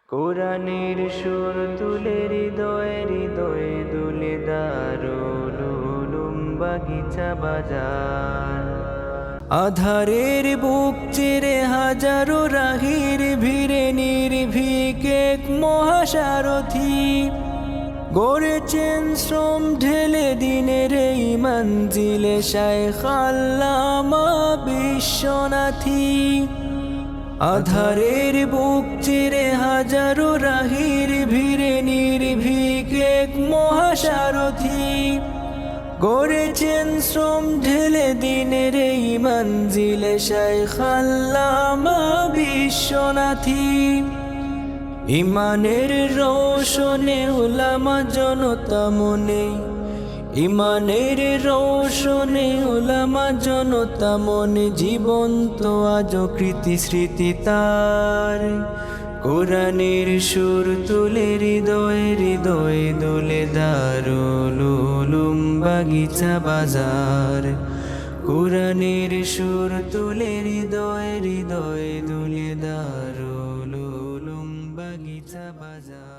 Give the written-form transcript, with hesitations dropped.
কোরআনের সুর তুলে হৃদয়ে হৃদয়ে দুলে দারুল উলুম বাগিচা বাজার। আধারের বুক চিরে হাজারো রাহির ভিড়ে নির্ভীক এক মহাসারথী, গড়েছেন শ্রম ঢেলে দিনের এই মঞ্জিলে শায়খ আল্লামা বিশ্বনাথী। আধারের বুক চিরে হাজারো রাহির ভিড়ে নির্ভীক এক মহাসারথী, গড়েছেন শ্রম ঢেলে দিনের এই মঞ্জিলে শায়খ আল্লামা বিশ্বনাথী। ইমানের রোশনে উলামা জনতা মনে, ইমানের রোশনে উলামা জনতা মনে জীবন্ত আজ কৃতি স্মৃতি তার। কোরআনের সুর তুলে হৃদয়ে হৃদয়ে দুলে দারুল উলুম বাগিচা বাজার। কোরআনের সুর তুলে হৃদয়ে হৃদয়ে দুলে দারুল উলুম বাগিচা বাজার।